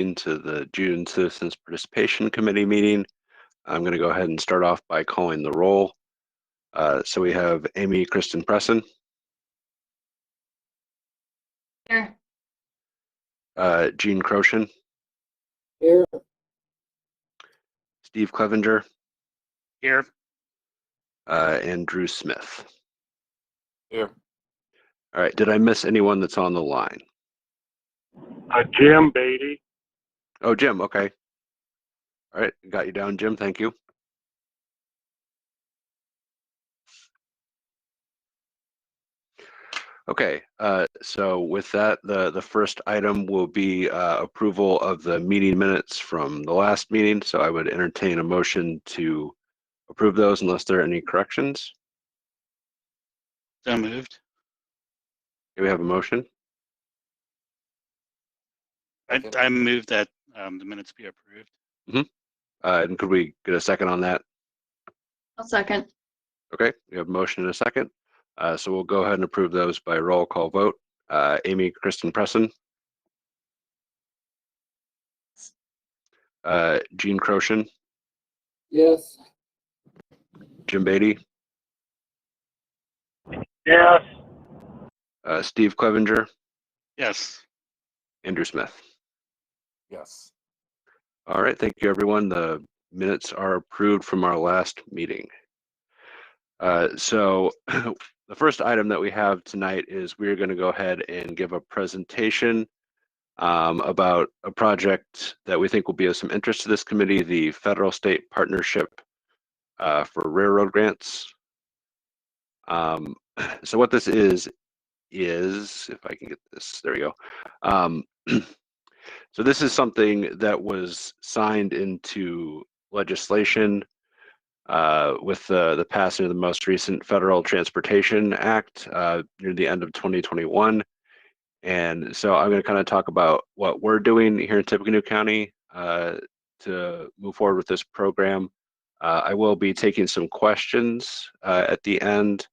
to the June Citizens Participation Committee meeting. I'm going to go ahead and start off by calling the roll. So we have Amy Kristen Presson. Here. Gene Croshan. Here. Steve Clevenger. Here. And Drew Smith. Here. All right. Did I miss anyone that's on the line? Jim Beatty. Oh, Jim. Okay. All right. Got you down, Jim. Thank you. Okay. So with that, the first item will be approval of the meeting minutes from the last meeting. So I would entertain a motion to approve those unless there are any corrections. So moved. Do we have a motion? I move that the minutes be approved. And could we get a second on that? I'll second. Okay, we have a motion and a second. So we'll go ahead and approve those by roll call vote. Amy Kristen Presson. Gene Croshan. Yes. Jim Beatty. Yes. Steve Clevenger. Yes. Andrew Smith. Yes. All right, thank you, everyone. The minutes are approved from our last meeting. So the first item that we have tonight is we're going to go ahead and give a presentation about a project that we think will be of some interest to this committee, the Federal State Partnership for Railroad Grants. So what this is, if I can get this, there we go. So this is something that was signed into legislation with the passing of the most recent Federal Transportation Act near the end of 2021. And so I'm going to kind of talk about what we're doing here in Tippecanoe County to move forward with this program. I will be taking some questions at the end,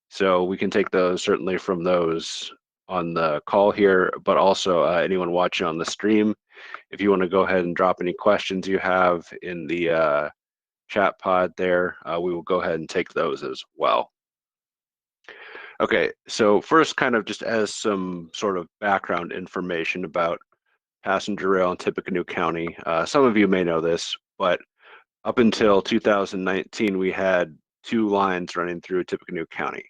so we can take those certainly from those on the call here, but also anyone watching on the stream. If you want to go ahead and drop any questions you have in the chat pod there, we will go ahead and take those as well. Okay, so first, kind of just as some sort of background information about passenger rail in Tippecanoe County. Some of you may know this, but up until 2019, we had two lines running through Tippecanoe County.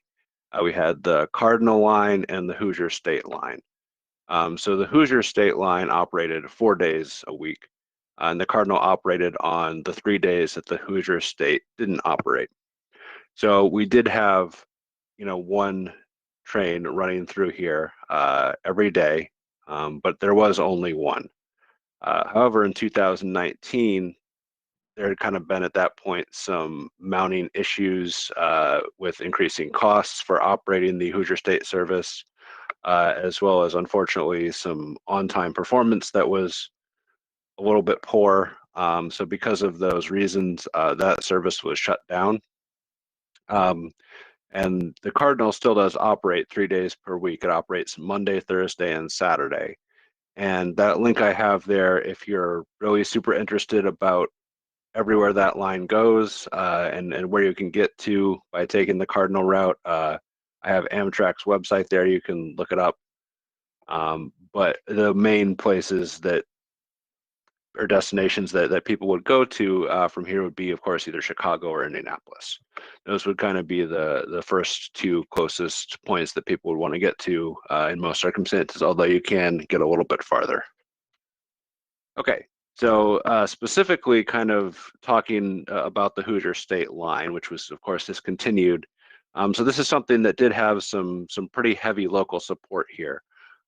We had the Cardinal line and the Hoosier State line. So the Hoosier State line operated 4 days a week, and the Cardinal operated on the 3 days that the Hoosier State didn't operate. So we did have, one train running through here every day, but there was only one. However, in 2019, there had kind of been at that point some mounting issues with increasing costs for operating the Hoosier State service, as well as, unfortunately, some on-time performance that was a little bit poor. So because of those reasons, that service was shut down. And the Cardinal still does operate 3 days per week. It operates Monday, Thursday, and Saturday. And that link I have there, if you're really super interested about everywhere that line goes and where you can get to by taking the Cardinal route, I have Amtrak's website there. You can look it up. But the main places that or destinations that people would go to from here would be, of course, either Chicago or Indianapolis. Those would kind of be the first two closest points that people would want to get to in most circumstances, although you can get a little bit farther. Okay, so specifically kind of talking about the Hoosier State line, which was, of course, discontinued. So this is something that did have some pretty heavy local support here.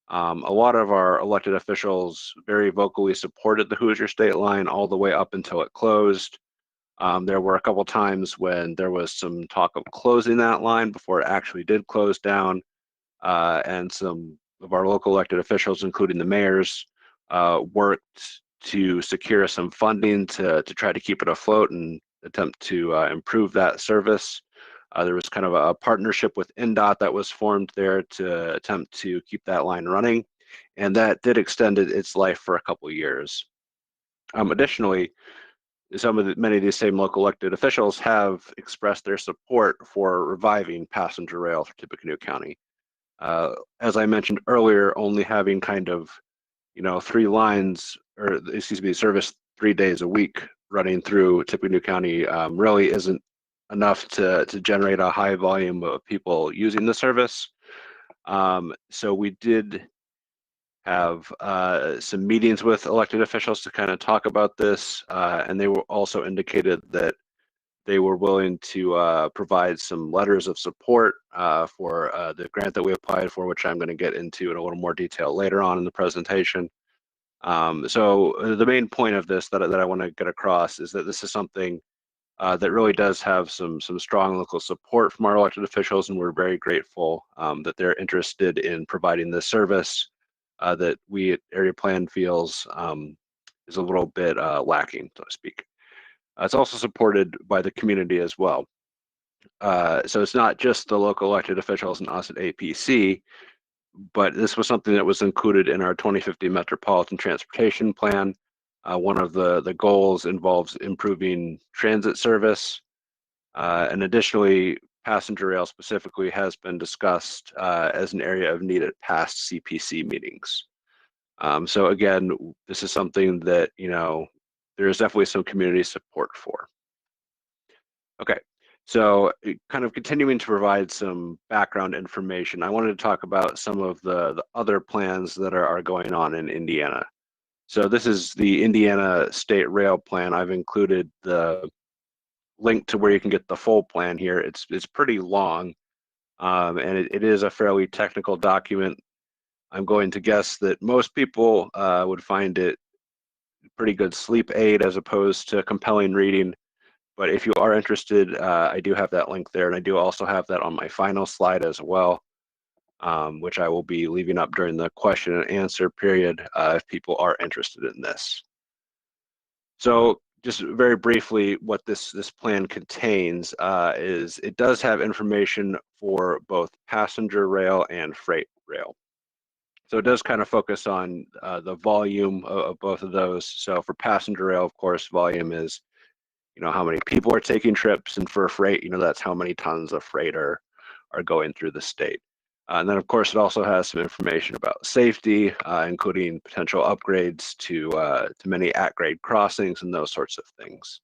A lot of our elected officials very vocally supported the Hoosier State line all the way up until it closed. There were a couple times when there was some talk of closing that line before it actually did close down. And some of our local elected officials, including the mayors, worked to secure some funding to try to keep it afloat and attempt to improve that service. There was kind of a partnership with NDOT that was formed there to attempt to keep that line running. and that did extend its life for a couple years. Additionally, many of these same local elected officials have expressed their support for reviving passenger rail for Tippecanoe County. As I mentioned earlier, only having kind of, 3 lines, or excuse me, service 3 days a week running through Tippecanoe County really isn't enough to generate a high volume of people using the service. So we did have some meetings with elected officials to kind of talk about this, and they were also indicated that they were willing to provide some letters of support for the grant that we applied for, which I'm going to get into in a little more detail later on in the presentation. So the main point of this that I want to get across is that this is something that really does have some strong local support from our elected officials, and we're very grateful that they're interested in providing this service that we at Area Plan feels is a little bit lacking, so to speak. It's also supported by the community as well. So it's not just the local elected officials and us at APC, but this was something that was included in our 2050 Metropolitan Transportation Plan. One of the goals involves improving transit service, and additionally, passenger rail specifically has been discussed as an area of need at past CPC meetings. So again, this is something that, there is definitely some community support for. Okay, so kind of continuing to provide some background information, I wanted to talk about some of the other plans that are going on in Indiana. So this is the Indiana State Rail Plan. I've included the link to where you can get the full plan here. It's pretty long, and it is a fairly technical document. I'm going to guess that most people would find it pretty good sleep aid as opposed to compelling reading. But if you are interested, I do have that link there, and I do also have that on my final slide as well, which I will be leaving up during the question and answer period if people are interested in this. So just very briefly, what this plan contains is it does have information for both passenger rail and freight rail. So it does kind of focus on the volume of both of those. So for passenger rail, of course, volume is, how many people are taking trips, and for freight, that's how many tons of freight are going through the state. And then, of course, it also has some information about safety, including potential upgrades to many at-grade crossings and those sorts of things.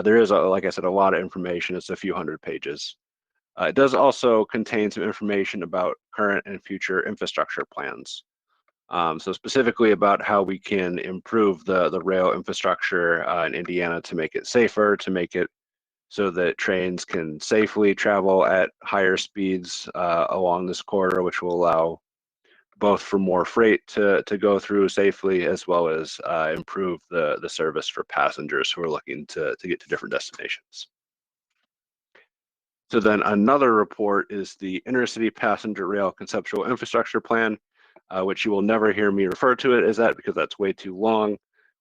There is, like I said, a lot of information. It's a few hundred pages. It does also contain some information about current and future infrastructure plans. So specifically about how we can improve the rail infrastructure in Indiana to make it safer, to make it so that trains can safely travel at higher speeds along this corridor, which will allow both for more freight to go through safely, as well as improve the service for passengers who are looking to get to different destinations. So then another report is the Intercity Passenger Rail Conceptual Infrastructure Plan, which you will never hear me refer to it as that because that's way too long.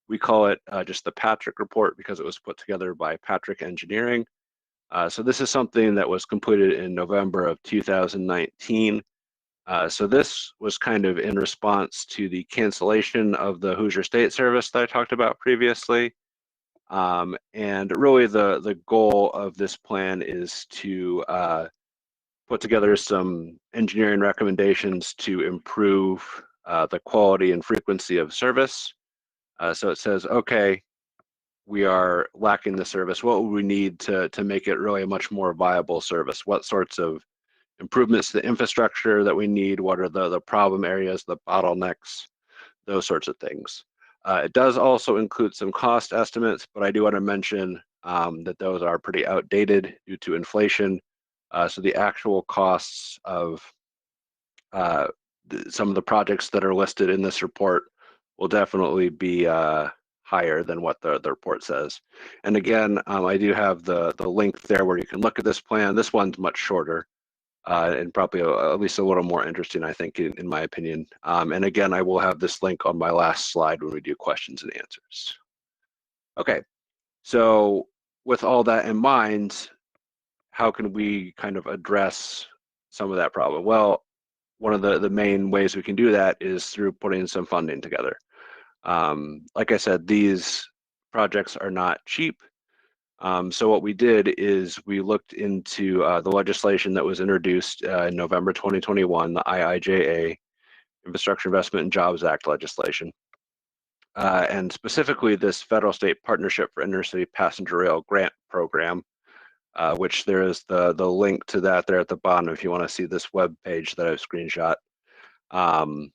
We call it just the Patrick Report because it was put together by Patrick Engineering. So this is something that was completed in November of 2019. So this was kind of in response to the cancellation of the Hoosier State Service that I talked about previously. And really the goal of this plan is to put together some engineering recommendations to improve the quality and frequency of service. So it says, okay, we are lacking the service. What would we need to make it really a much more viable service? What sorts of improvements to the infrastructure that we need? What are the problem areas, the bottlenecks, those sorts of things? It does also include some cost estimates, but I do want to mention that those are pretty outdated due to inflation. So the actual costs of some of the projects that are listed in this report will definitely be higher than what the report says. And again, I do have the link there where you can look at this plan. This one's much shorter and probably at least a little more interesting, I think, in my opinion. And again, I will have this link on my last slide when we do questions and answers. Okay, so with all that in mind, how can we kind of address some of that problem? Well, one of the main ways we can do that is through putting some funding together. Like I said, these projects are not cheap. So what we did is we looked into the legislation that was introduced in November 2021, the IIJA, Infrastructure Investment and Jobs Act legislation. And specifically this Federal State Partnership for Intercity Passenger Rail Grant Program, which there is the link to that there at the bottom if you want to see this web page that I've screenshot. And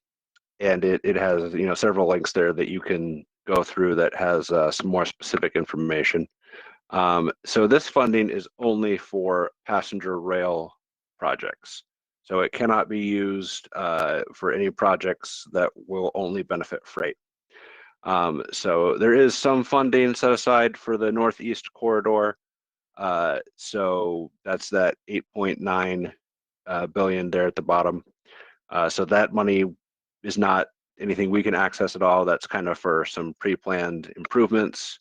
it has several links there that you can go through that has some more specific information. So this funding is only for passenger rail projects. So it cannot be used for any projects that will only benefit freight. So there is some funding set aside for the Northeast Corridor. So that's that 8.9 billion there at the bottom. So that money is not anything we can access at all. That's kind of for some pre-planned improvements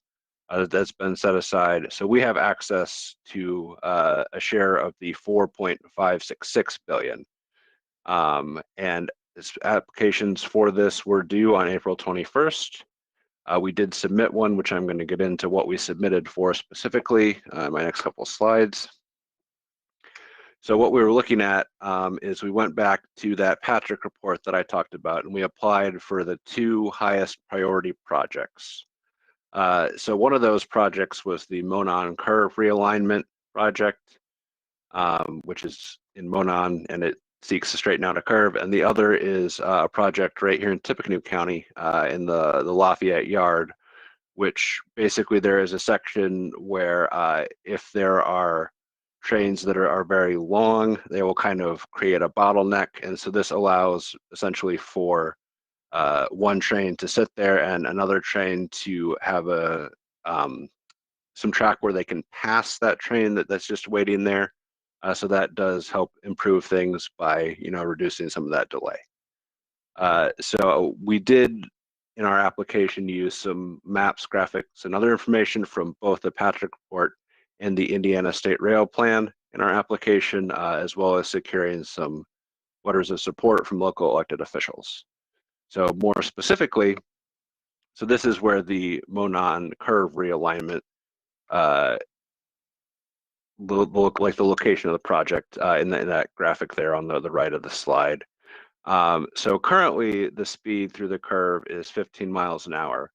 that's been set aside. So we have access to a share of the 4.566 billion. And applications for this were due on April 21st. We did submit one, which I'm going to get into what we submitted for specifically in my next couple of slides. So what we were looking at is we went back to that Patrick report that I talked about, and we applied for the 2 highest priority projects. So one of those projects was the Monon Curve Realignment Project, which is in Monon, and it seeks to straighten out a curve. And the other is a project right here in Tippecanoe County in the Lafayette Yard, which basically there is a section where if there are trains that are very long, they will kind of create a bottleneck. And so this allows essentially for one train to sit there and another train to have some track where they can pass that train that's just waiting there. So that does help improve things by reducing some of that delay. So we did in our application use some maps, graphics, and other information from both the Patrick report and the Indiana State Rail Plan in our application, as well as securing some letters of support from local elected officials. So more specifically, so this is where the Monon Curve realignment look like the location of the project in that graphic there on the right of the slide. So currently the speed through the curve is 15 miles an hour.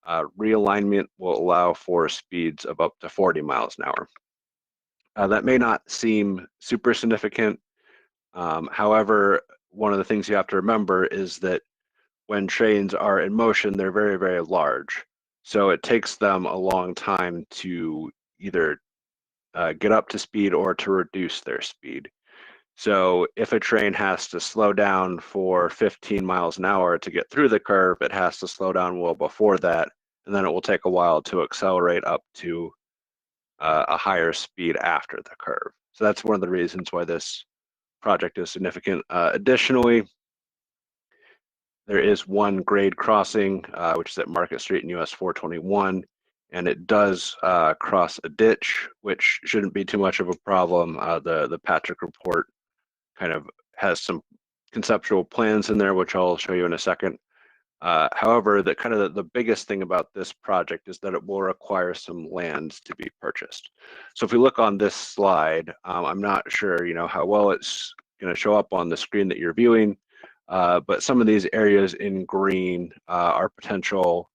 Realignment will allow for speeds of up to 40 miles an hour. That may not seem super significant. However, one of the things you have to remember is that when trains are in motion, they're very, very large. So it takes them a long time to either get up to speed or to reduce their speed. So if a train has to slow down for 15 miles an hour to get through the curve, it has to slow down well before that, and then it will take a while to accelerate up to a higher speed after the curve. So that's one of the reasons why this project is significant. Additionally, there is one grade crossing, which is at Market Street in US 421, and it does cross a ditch, which shouldn't be too much of a problem. The Patrick report kind of has some conceptual plans in there, which I'll show you in a second. However, the biggest thing about this project is that it will require some land to be purchased. So if we look on this slide, I'm not sure how well it's going to show up on the screen that you're viewing, but some of these areas in green are potential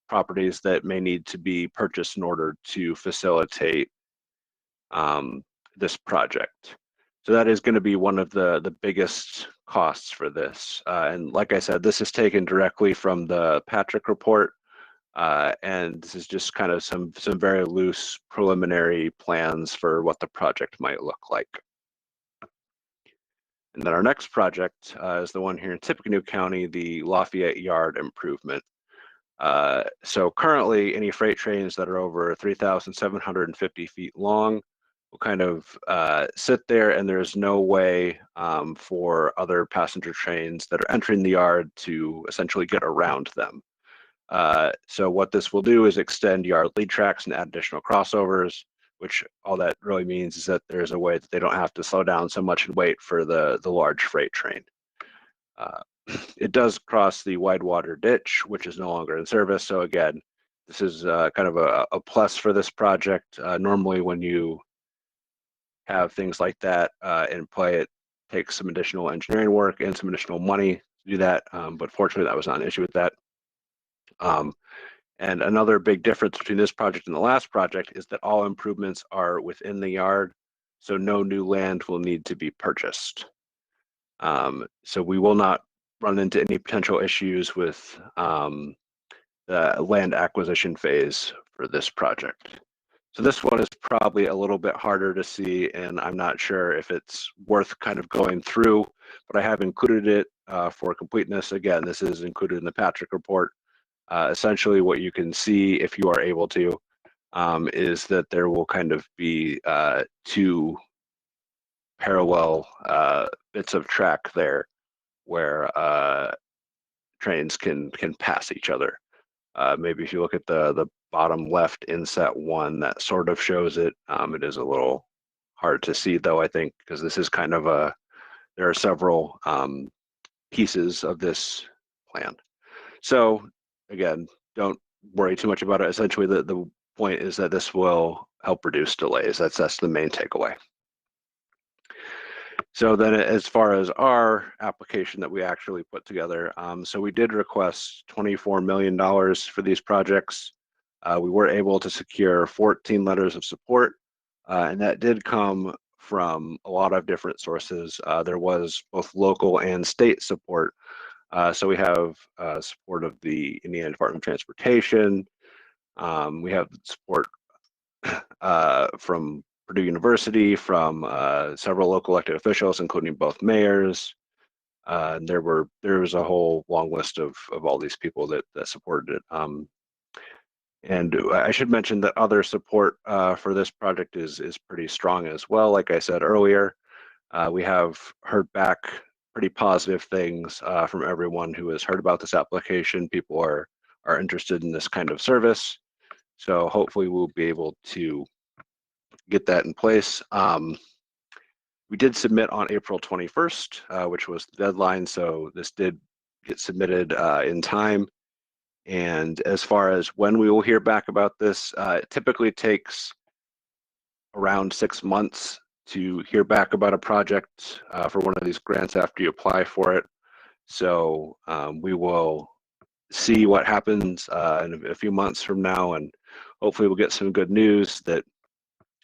properties that may need to be purchased in order to facilitate this project. So that is going to be one of the biggest costs for this. And like I said, this is taken directly from the Patrick report. And this is just kind of some very loose preliminary plans for what the project might look like. And then our next project is the one here in Tippecanoe County, the Lafayette Yard improvement. So currently, any freight trains that are over 3,750 feet long will kind of sit there, and there's no way for other passenger trains that are entering the yard to essentially get around them. So what this will do is extend yard lead tracks and add additional crossovers. which all that really means is that there's a way that they don't have to slow down so much and wait for the large freight train. It does cross the Widewater Ditch, which is no longer in service. So again, this is kind of a plus for this project. Normally when you have things like that in play, it takes some additional engineering work and some additional money to do that. But fortunately, that was not an issue with that. And another big difference between this project and the last project is that all improvements are within the yard, so no new land will need to be purchased. So we will not run into any potential issues with the land acquisition phase for this project. So this one is probably a little bit harder to see, and I'm not sure if it's worth kind of going through, but I have included it for completeness. Again, this is included in the Patrick report. Essentially what you can see, if you are able to, is that there will kind of be two parallel bits of track there where trains can pass each other. Maybe if you look at the bottom left inset one, that sort of shows it. It is a little hard to see though, I think, because this is kind of there are several pieces of this plan. So again, don't worry too much about it. Essentially, the point is that this will help reduce delays. That's the main takeaway. So then as far as our application that we actually put together, so we did request $24 million for these projects. We were able to secure 14 letters of support, and that did come from a lot of different sources. There was both local and state support. So we have support of the Indiana Department of Transportation. We have support from Purdue University, from several local elected officials, including both mayors. And there was a whole long list of all these people that supported it. And I should mention that other support for this project is pretty strong as well. Like I said earlier, we have heard back pretty positive things from everyone who has heard about this application. People are interested in this kind of service. So hopefully we'll be able to get that in place. We did submit on April 21st, which was the deadline. So this did get submitted in time. And as far as when we will hear back about this, it typically takes around 6 months to hear back about a project for one of these grants after you apply for it. So we will see what happens in a few months from now, and hopefully we'll get some good news that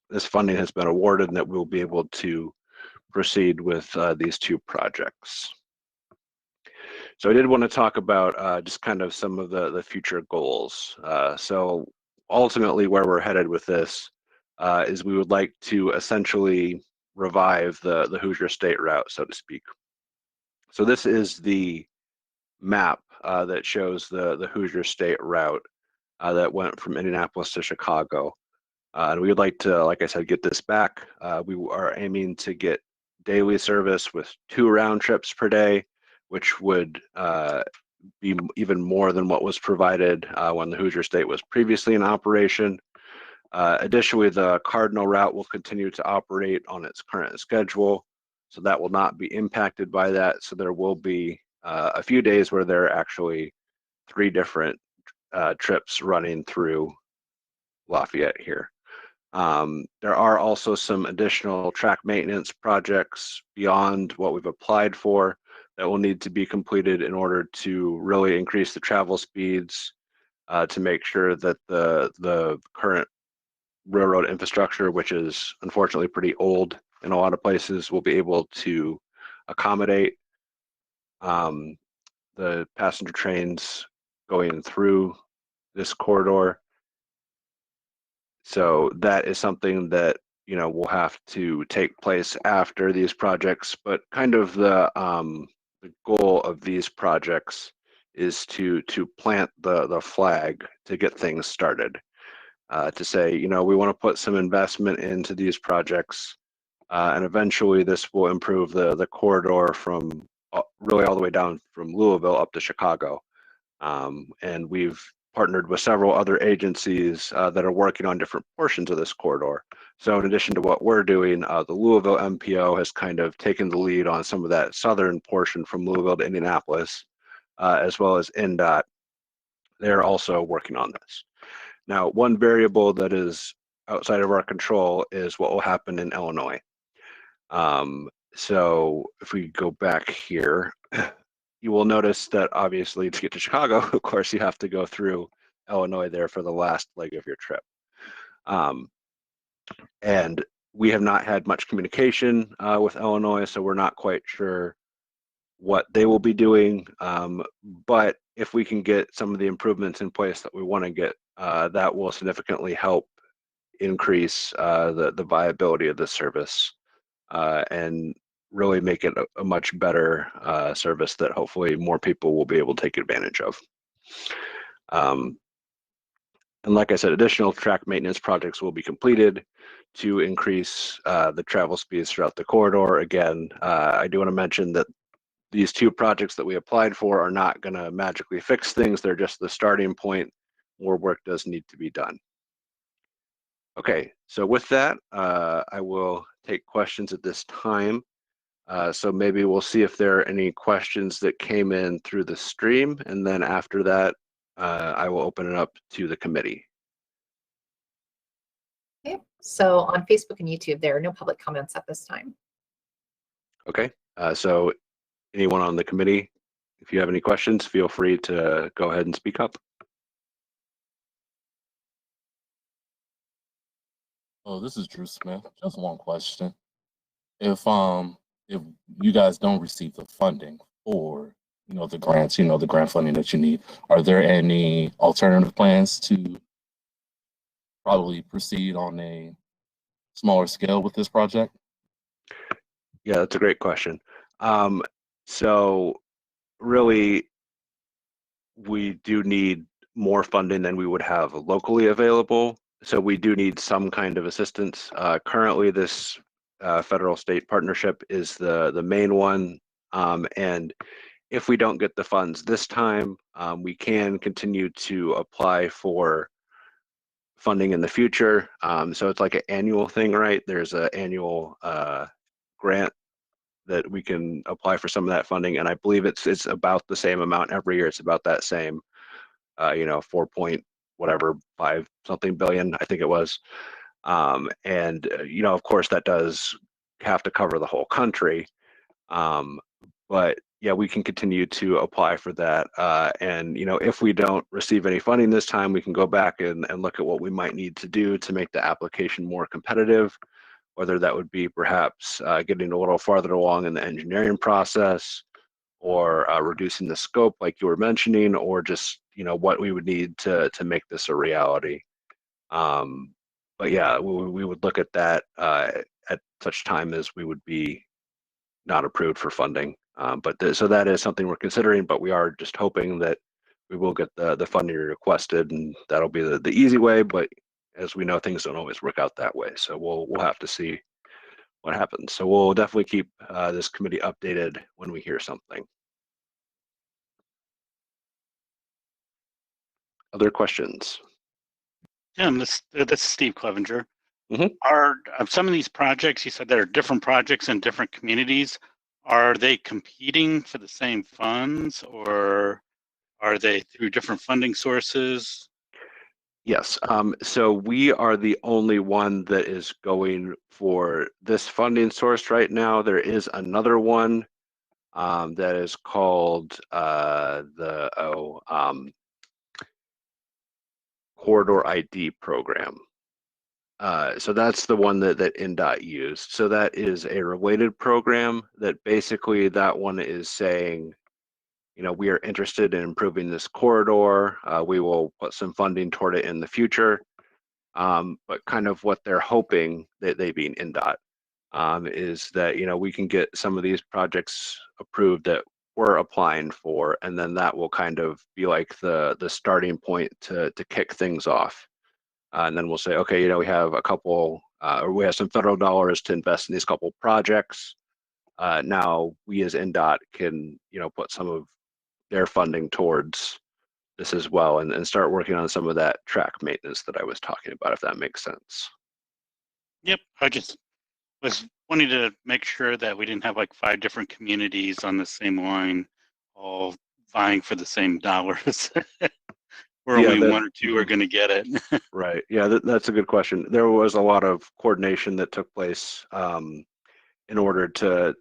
this funding has been awarded and that we'll be able to proceed with these two projects. So I did want to talk about just kind of some of the future goals. So ultimately where we're headed with this is we would like to essentially revive the Hoosier State route, so to speak. So this is the map that shows the Hoosier State route that went from Indianapolis to Chicago. And we would like to, like I said, get this back. We are aiming to get daily service with 2 round trips per day, which would be even more than what was provided when the Hoosier State was previously in operation. Additionally, the Cardinal route will continue to operate on its current schedule, so that will not be impacted by that. So there will be a few days where there are actually 3 different trips running through Lafayette here. There are also some additional track maintenance projects beyond what we've applied for that will need to be completed in order to really increase the travel speeds to make sure that the current railroad infrastructure, which is unfortunately pretty old in a lot of places, will be able to accommodate the passenger trains going through this corridor. So that is something that, you know, will have to take place after these projects, but kind of the goal of these projects is to plant the flag to get things started, to say, you know, we want to put some investment into these projects, and eventually this will improve the corridor from really all the way down from Louisville up to Chicago. And we've partnered with several other agencies that are working on different portions of this corridor. So in addition to what we're doing, the Louisville MPO has kind of taken the lead on some of that southern portion from Louisville to Indianapolis, as well as NDOT. They're also working on this. Now, one variable that is outside of our control is what will happen in Illinois. So if we go back here, you will notice that obviously to get to Chicago, of course, you have to go through Illinois there for the last leg of your trip. And we have not had much communication with Illinois, so we're not quite sure what they will be doing. But if we can get some of the improvements in place that we want to get, that will significantly help increase the viability of the service and really make it a much better service that hopefully more people will be able to take advantage of. And like I said, additional track maintenance projects will be completed to increase the travel speeds throughout the corridor. Again, I do want to mention that these two projects that we applied for are not going to magically fix things. They're just the starting point. More work does need to be done. Okay, so with that, I will take questions at this time. So maybe we'll see if there are any questions that came in through the stream, and then after that, I will open it up to the committee. Okay, so on Facebook and YouTube, there are no public comments at this time. Okay, so anyone on the committee, if you have any questions, feel free to go ahead and speak up. Oh, this is Drew Smith. Just one question. If you guys don't receive the funding for, the grants, the grant funding that you need, are there any alternative plans to probably proceed on a smaller scale with this project? Yeah, that's a great question. So really, we do need more funding than we would have locally available. So we do need some kind of assistance. Currently, this federal-state partnership is the main one. And if we don't get the funds this time, we can continue to apply for funding in the future. So it's like an annual thing, right? There's an annual grant that we can apply for some of that funding, and I believe it's about the same amount every year. It's about that same, 4 point whatever 5 something billion, I think it was. And of course, that does have to cover the whole country. But yeah, we can continue to apply for that. And if we don't receive any funding this time, we can go back and look at what we might need to do to make the application more competitive. Whether that would be perhaps getting a little farther along in the engineering process, or reducing the scope like you were mentioning, or just what we would need to make this a reality. But yeah, we would look at that at such time as we would be not approved for funding. So that is something we're considering, but we are just hoping that we will get the funding requested, and that'll be the easy way. But as we know, things don't always work out that way. So we'll have to see what happens. So we'll definitely keep this committee updated when we hear something. Other questions? Tim, this is Steve Clevenger. Mhm. Are some of these projects, you said there are different projects in different communities, are they competing for the same funds, or are they through different funding sources? Yes. So we are the only one that is going for this funding source right now. There is another one that is called the Corridor ID program. So that's the one that NDOT used. So that is a related program that basically that one is saying, we are interested in improving this corridor. We will put some funding toward it in the future. But kind of what they're hoping, they being NDOT, is that we can get some of these projects approved that we're applying for, and then that will kind of be like the starting point to kick things off. And then we'll say, okay, we have a couple, or we have some federal dollars to invest in these couple projects. Now we as NDOT can put some of their funding towards this as well, and start working on some of that track maintenance that I was talking about, if that makes sense. Yep, I just was wanting to make sure that we didn't have like 5 different communities on the same line, all vying for the same dollars. Where Yeah, only that- 1 or 2 are going to get it. Right. Yeah, that's a good question. There was a lot of coordination that took place in order to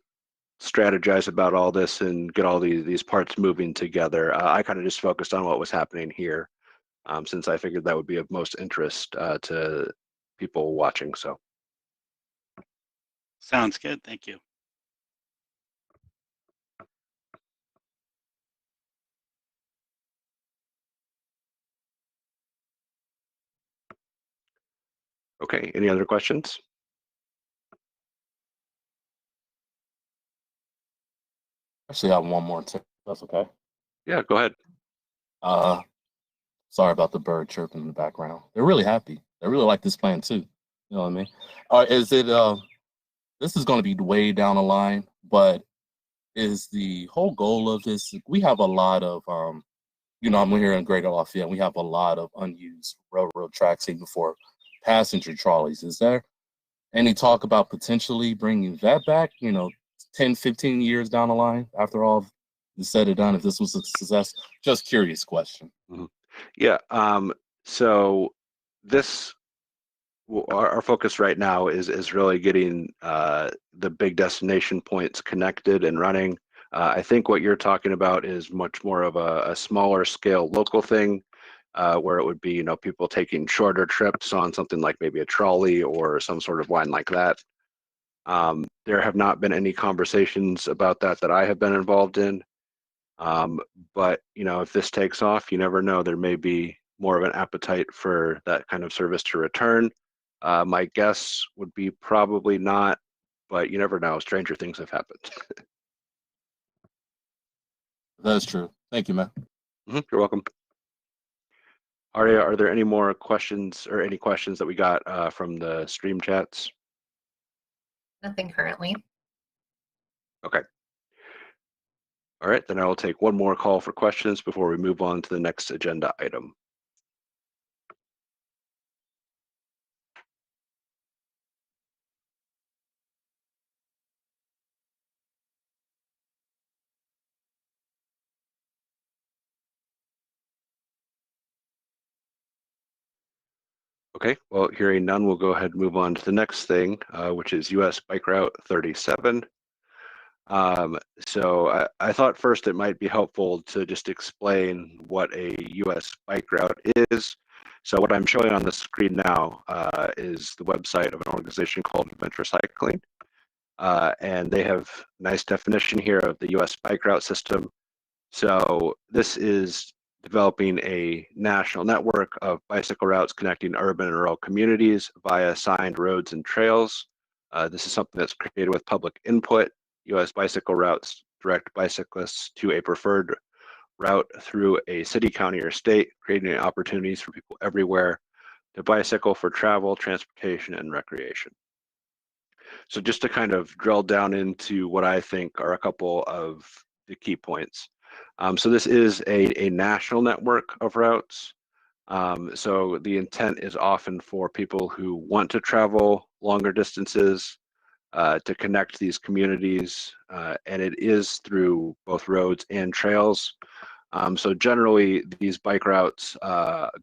strategize about all this and get all these parts moving together. I kind of just focused on what was happening here, since I figured that would be of most interest to people watching. So, Sounds good. Thank you. okay. Any other questions? Actually, I have one more tip. That's okay. Yeah, go ahead. Sorry about the bird chirping in the background. They're really happy. They really like this plan too. You know what I mean? Is it? This is going to be way down the line, but is the whole goal of this? We have a lot of, I'm here in Greater Lafayette. We have a lot of unused railroad tracks even for passenger trolleys. Is there any talk about potentially bringing that back? 10, 15 years down the line after all is said and done, if this was a success? Just curious question. Mm-hmm. Yeah. So this, our focus right now is really getting the big destination points connected and running. I think what you're talking about is much more of a smaller scale local thing, where it would be, people taking shorter trips on something like maybe a trolley or some sort of line like that. There have not been any conversations about that I have been involved in. But if this takes off, you never know. There may be more of an appetite for that kind of service to return. My guess would be probably not, but you never know. Stranger things have happened. That's true. Thank you, man. You're welcome. Aria, are there any more questions or any questions that we got from the stream chats? Nothing currently. Okay. All right, then I will take one more call for questions before we move on to the next agenda item. Okay, well, hearing none, we'll go ahead and move on to the next thing, which is US Bike Route 37. So I thought first it might be helpful to just explain what a US Bike Route is. So what I'm showing on the screen now is the website of an organization called Adventure Cycling. And they have a nice definition here of the US Bike Route system. So this is developing a national network of bicycle routes connecting urban and rural communities via assigned roads and trails. This is something that's created with public input. US bicycle routes direct bicyclists to a preferred route through a city, county, or state, creating opportunities for people everywhere to bicycle for travel, transportation, and recreation. So just to kind of drill down into what I think are a couple of the key points. So this is a national network of routes. So the intent is often for people who want to travel longer distances to connect these communities, and it is through both roads and trails. So generally, these bike routes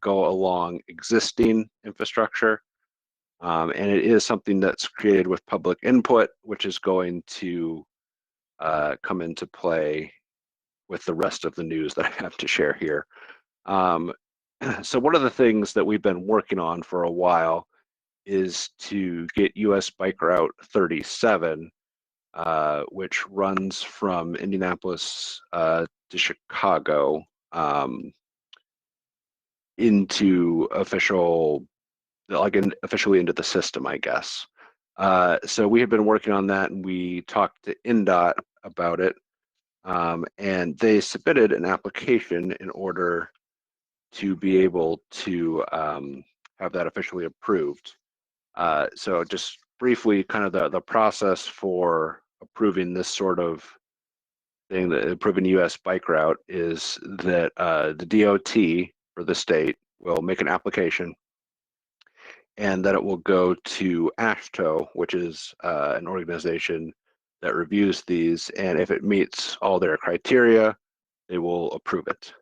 go along existing infrastructure. And it is something that's created with public input, which is going to come into play with the rest of the news that I have to share here. So one of the things that we've been working on for a while is to get US Bike Route 37, which runs from Indianapolis to Chicago, into officially into the system, I guess. So we have been working on that, and we talked to INDOT about it, and they submitted an application in order to be able to have that officially approved. So just briefly, kind of the process for approving this sort of thing, the approving US bike route, is that the DOT for the state will make an application, and that it will go to AASHTO, which is an organization that reviews these, and if it meets all their criteria, they will approve it.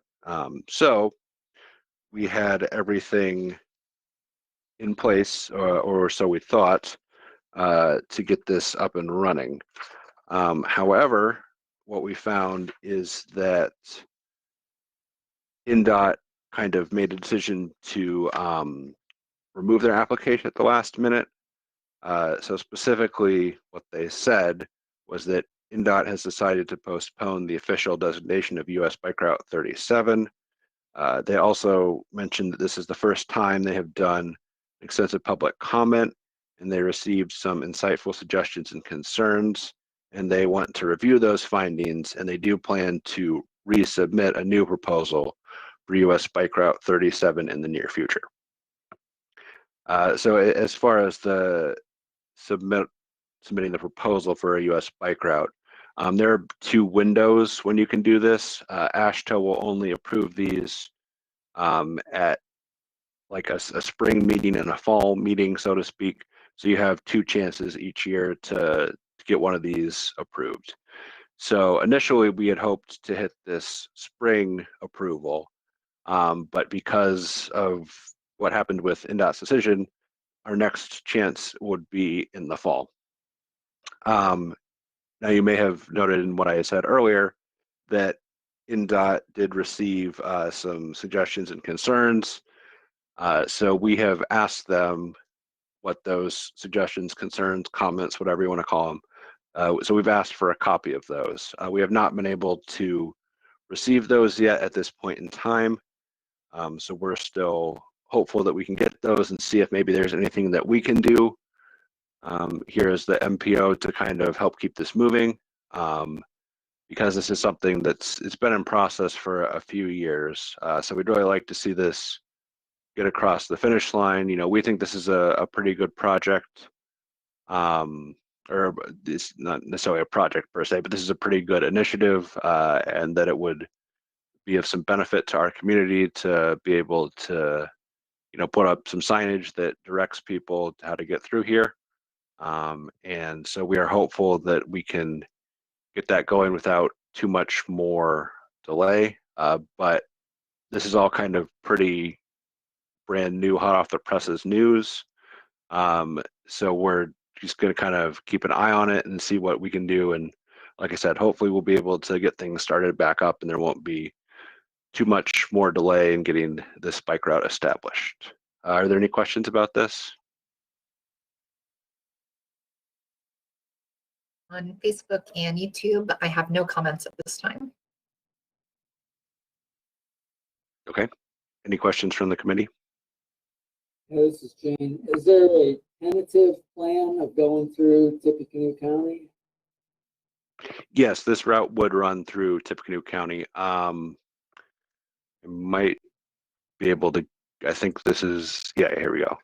So we had everything in place, or so we thought, to get this up and running. However, what we found is that INDOT kind of made a decision to remove their application at the last minute. So specifically, what they said was that INDOT has decided to postpone the official designation of US Bike Route 37. They also mentioned that this is the first time they have done extensive public comment, and they received some insightful suggestions and concerns, and they want to review those findings, and they do plan to resubmit a new proposal for US Bike Route 37 in the near future. So as far as the submitting the proposal for a US bike route, there are 2 windows when you can do this. AASHTO will only approve these at like a spring meeting and a fall meeting, so to speak. So you have 2 chances each year to get one of these approved. So initially we had hoped to hit this spring approval, but because of what happened with INDOT's decision, our next chance would be in the fall. Now you may have noted in what I said earlier that INDOT did receive some suggestions and concerns. So we have asked them what those suggestions, concerns, comments, whatever you want to call them. So we've asked for a copy of those. We have not been able to receive those yet at this point in time. So we're still hopeful that we can get those and see if maybe there's anything that we can do here as the MPO to kind of help keep this moving, because this is something it's been in process for a few years. So we'd really like to see this get across the finish line. You know, we think this is a pretty good project, or it's not necessarily a project per se, but this is a pretty good initiative, and that it would be of some benefit to our community to be able to, you know, put up some signage that directs people to how to get through here. And so we are hopeful that we can get that going without too much more delay. But this is all kind of pretty brand new, hot off the presses news. So we're just going to kind of keep an eye on it and see what we can do. And like I said, hopefully we'll be able to get things started back up and there won't be too much more delay in getting this bike route established. Are there any questions about this? On Facebook and YouTube, I have no comments at this time. Okay. Any questions from the committee? This is Gene. Is there a tentative plan of going through Tippecanoe County? Yes, this route would run through Tippecanoe County. I might be able to, I think this is, yeah, here we go.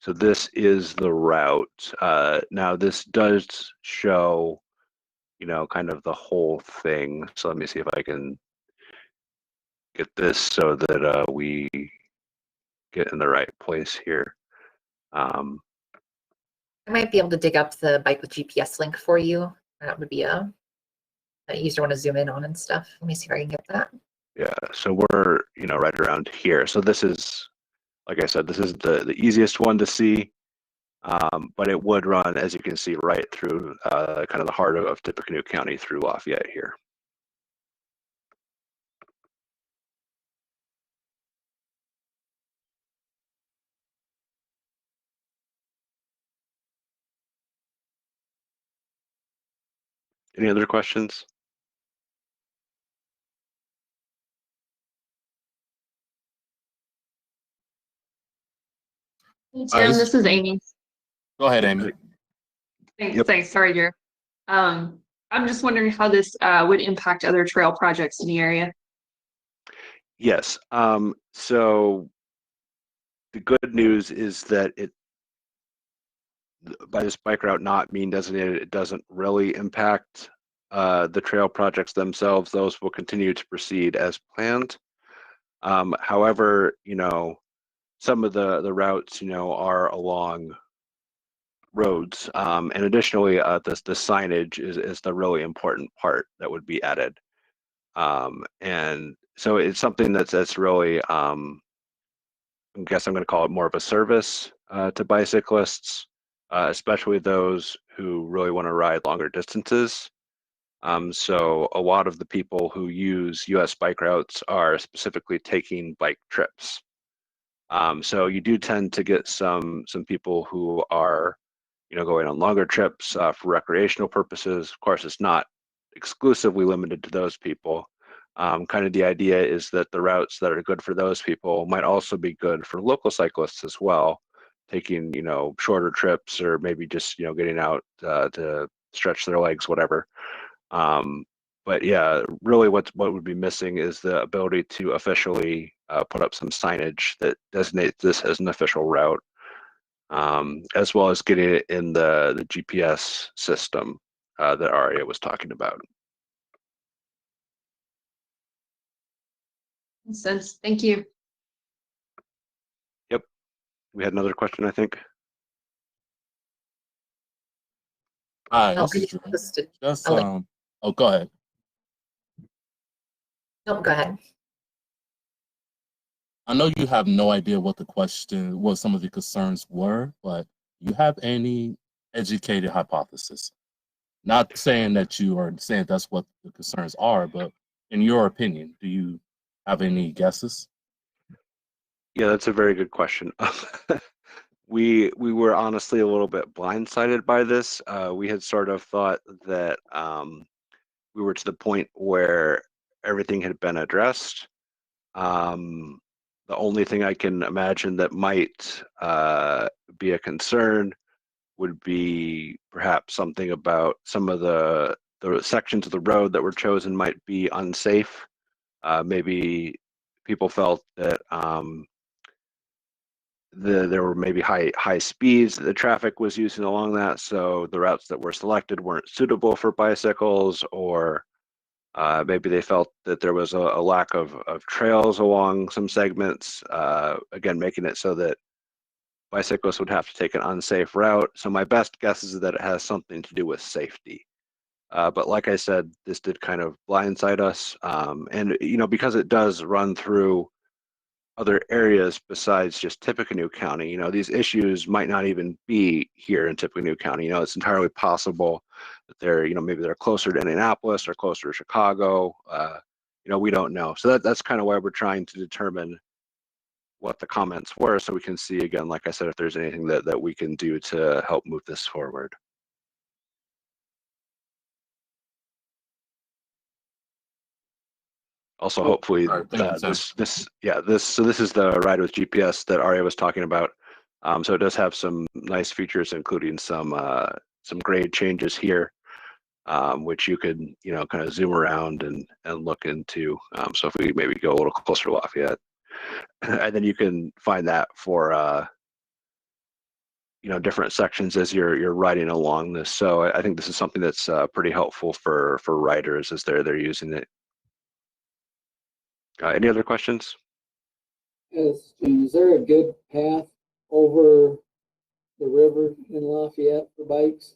So this is the route. Now this does show, you know, kind of the whole thing. So let me see if I can get this so that we get in the right place here. I might be able to dig up the bike with GPS link for you. That would be a user want to zoom in on and stuff. Let me see if I can get that. Yeah, so we're, you know, right around here. So this is, like I said, this is the easiest one to see, but it would run, as you can see, right through kind of the heart of Tippecanoe County through Lafayette here. Any other questions? Hey, Tim, this is Amy. Go ahead, Amy. Thanks. Yep. Thanks. Sorry, Jer. I'm just wondering how this would impact other trail projects in the area. Yes. So the good news is that by this bike route not being designated, it doesn't really impact the trail projects themselves. Those will continue to proceed as planned. However, some of the routes, are along roads. And additionally, the signage is the really important part that would be added. And so it's something that's really, I guess I'm going to call it more of a service to bicyclists, especially those who really want to ride longer distances. So a lot of the people who use US bike routes are specifically taking bike trips. So you do tend to get some people who are, going on longer trips for recreational purposes. Of course, it's not exclusively limited to those people. Kind of the idea is that the routes that are good for those people might also be good for local cyclists as well, taking, shorter trips or maybe just, getting out to stretch their legs, whatever. But yeah, really what would be missing is the ability to officially put up some signage that designates this as an official route, as well as getting it in the GPS system that Aria was talking about. Makes sense. Thank you. Yep. We had another question, I think. Hi, No, this is I Drew. posted Just a link. oh, go ahead. No, go ahead. I know you have no idea what some of the concerns were, but you have any educated hypothesis? Not saying that you are saying that's what the concerns are, but in your opinion, do you have any guesses? Yeah, that's a very good question. We were honestly a little bit blindsided by this. We had sort of thought that we were to the point where everything had been addressed. The only thing I can imagine that might be a concern would be perhaps something about some of the sections of the road that were chosen might be unsafe. Maybe people felt that there were maybe high speeds that the traffic was using along that, so the routes that were selected weren't suitable for bicycles, or maybe they felt that there was a lack of trails along some segments, again, making it so that bicyclists would have to take an unsafe route. So my best guess is that it has something to do with safety. But like I said, this did kind of blindside us. And, because it does run through other areas besides just Tippecanoe County, these issues might not even be here in Tippecanoe County. It's entirely possible that maybe they're closer to Indianapolis or closer to Chicago. We don't know. So that's kind of why we're trying to determine what the comments were, so we can see, again, like I said, if there's anything that we can do to help move this forward. Also, hopefully, this is the ride with GPS that Aria was talking about. So it does have some nice features, including some grade changes here, which you could, kind of zoom around and look into. So if we maybe go a little closer to Lafayette, and then you can find that for different sections as you're riding along this. So I think this is something that's pretty helpful for riders as they're using it. Any other questions? Yes, Gene, is there a good path over the river in Lafayette for bikes?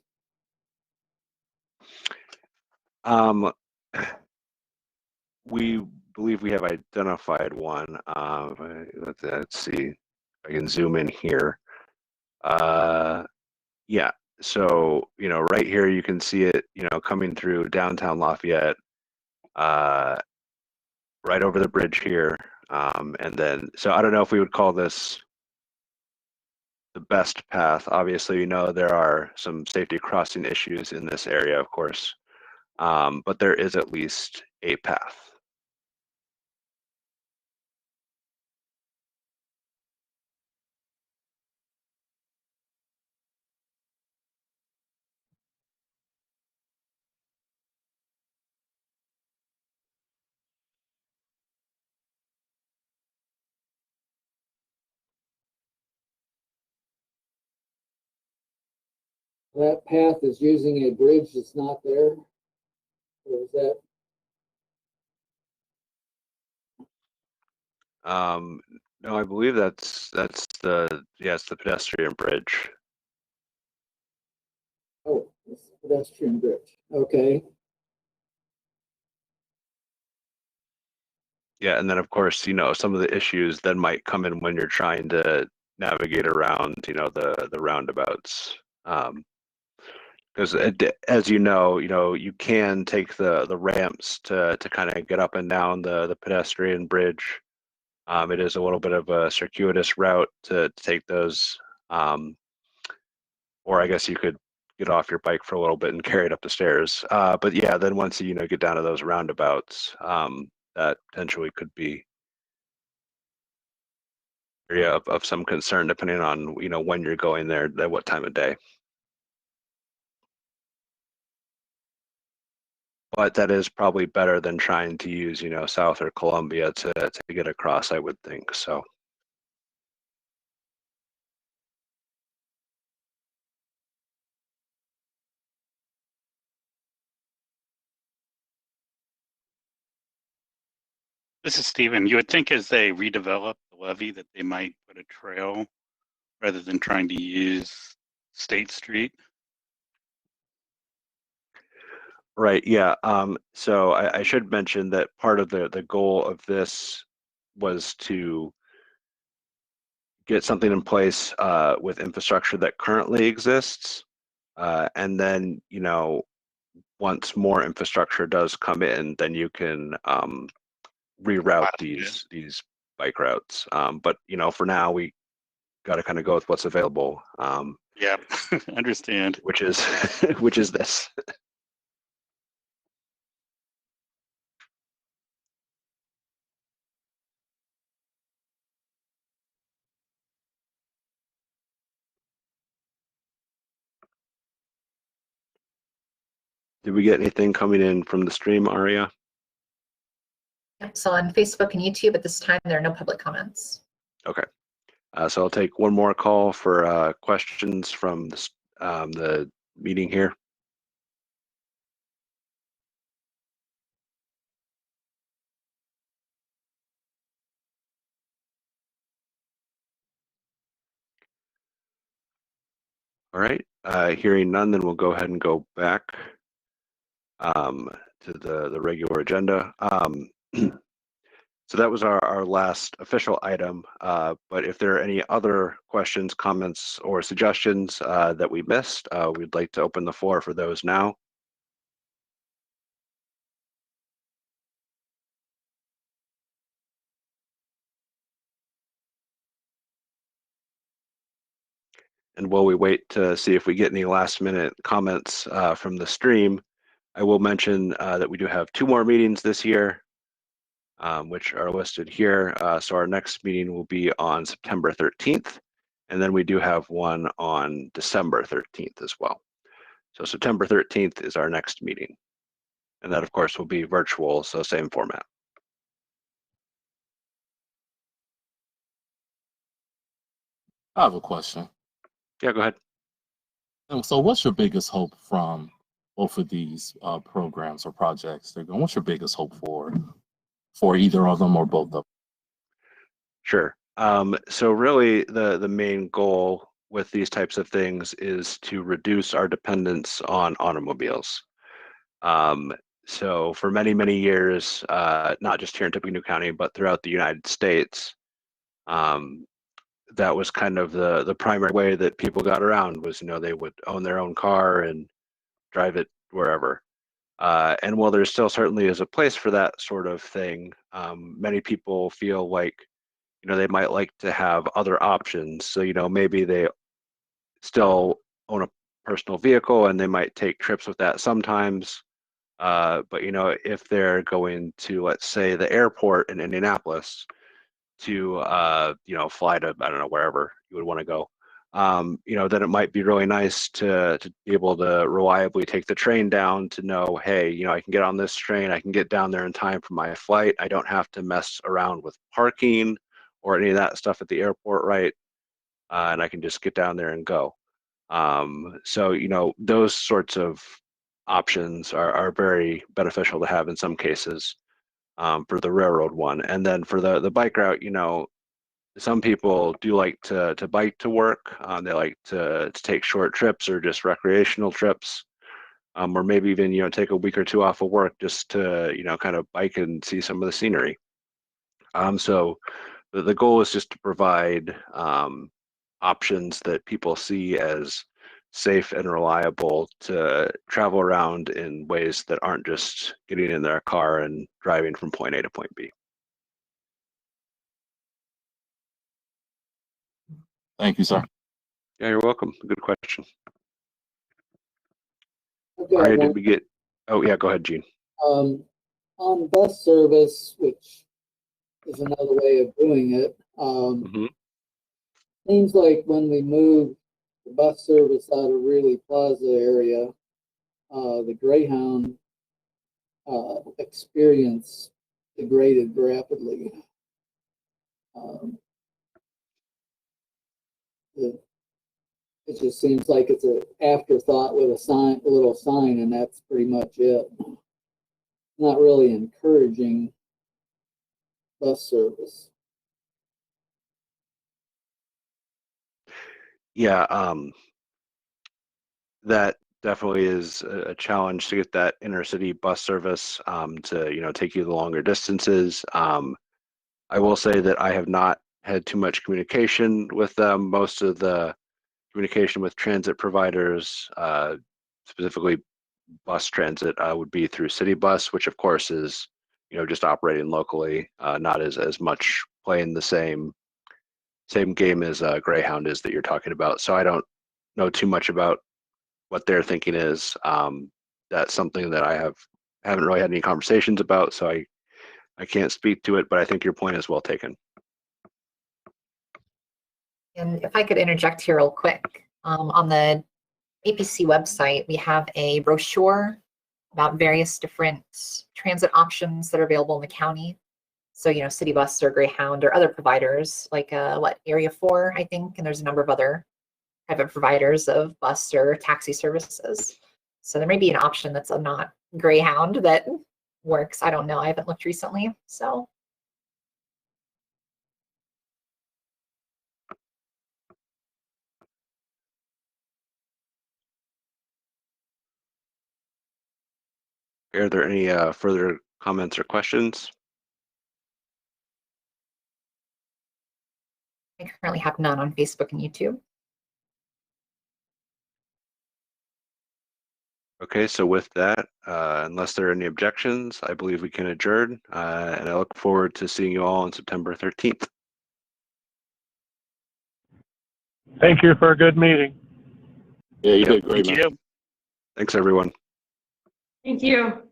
We believe we have identified one. Let's see if I can zoom in here. Yeah, so right here you can see it, coming through downtown Lafayette, right over the bridge here. And then, so I don't know if we would call this the best path. Obviously, there are some safety crossing issues in this area, of course, but there is at least a path. That path is using a bridge that's not there? Or is that? No, I believe that's it's the pedestrian bridge. Oh, it's pedestrian bridge. Okay. Yeah, and then of course, some of the issues then might come in when you're trying to navigate around, the roundabouts. Because as you can take the ramps to kind of get up and down the pedestrian bridge. It is a little bit of a circuitous route to take those, or I guess you could get off your bike for a little bit and carry it up the stairs. But yeah, then once you get down to those roundabouts, that potentially could be area of some concern depending on when you're going there, at what time of day. But that is probably better than trying to use South or Columbia to get across, I would think. So This is Stephen. You would think as they redevelop the levee that they might put a trail rather than trying to use State Street. right, yeah. So I should mention that part of the goal of this was to get something in place with infrastructure that currently exists, and then once more infrastructure does come in, then you can reroute these bike routes. But for now, we got to kind of go with what's available. Yeah, understand. Which is which is this. Did we get anything coming in from the stream, Aria? Yep, so on Facebook and YouTube at this time, there are no public comments. Okay. So I'll take one more call for questions from the meeting here. All right. Hearing none, then we'll go ahead and go back to the regular agenda. So that was our last official item. But if there are any other questions, comments, or suggestions that we missed, we'd like to open the floor for those now. And while we wait to see if we get any last minute comments from the stream, I will mention that we do have 2 more meetings this year, which are listed here. So our next meeting will be on September 13th, and then we do have one on December 13th as well. So September 13th is our next meeting. And that, of course, will be virtual, so same format. I have a question. Yeah, go ahead. So what's your biggest hope from both of these programs or projects? What's your biggest hope for either of them or both of them? Sure. So really the main goal with these types of things is to reduce our dependence on automobiles. So for many, many years, not just here in Tippecanoe County, but throughout the United States, that was kind of the primary way that people got around was, they would own their own car and drive it wherever. And while there still certainly is a place for that sort of thing, many people feel like, they might like to have other options. So, maybe they still own a personal vehicle and they might take trips with that sometimes. But, if they're going to, let's say, the airport in Indianapolis to, fly to, I don't know, wherever you would want to go, then it might be really nice to be able to reliably take the train down to know, hey, I can get on this train, I can get down there in time for my flight. I don't have to mess around with parking or any of that stuff at the airport, right? And I can just get down there and go. So, those sorts of options are very beneficial to have in some cases. for the railroad one. And then for the bike route, you know, some people do like to bike to work. They like to take short trips or just recreational trips, or maybe even, you know, take a week or two off of work just to, you know, kind of bike and see some of the scenery. So the goal is just to provide options that people see as safe and reliable to travel around in ways that aren't just getting in their car and driving from point A to point B. Thank you, sir. Yeah, you're welcome. Good question. I've got Maria, one. did we get? Oh yeah, go ahead, Gene. On bus service, which is another way of doing it. Mhm. Seems like when we moved the bus service out of Really Plaza area, the Greyhound experience degraded rapidly. It, it just seems like it's an afterthought with a sign, a little sign, and that's pretty much it. Not really encouraging bus service. Yeah, that definitely is a challenge to get that intercity bus service to, you know, take you the longer distances. I will say that I have not had too much communication with them. Most of the communication with transit providers, specifically bus transit, would be through City Bus, which of course is, you know, just operating locally, not as much playing the same game as Greyhound is that you're talking about. So I don't know too much about what their thinking is. That's something that haven't really had any conversations about, so I can't speak to it. But I think your point is well taken. And if I could interject here real quick, on the APC website, we have a brochure about various different transit options that are available in the county. So, you know, City Bus or Greyhound or other providers like Area 4, I think, and there's a number of other private providers of bus or taxi services. So there may be an option that's not Greyhound that works. I don't know. I haven't looked recently. So Are there any further comments or questions? I currently have none on Facebook and YouTube. Okay, so with that, unless there are any objections, I believe we can adjourn, and I look forward to seeing you all on September 13th. Thank you for a good meeting. Yeah, you Yep. did great, Thank man. you. Thanks, everyone. Thank you.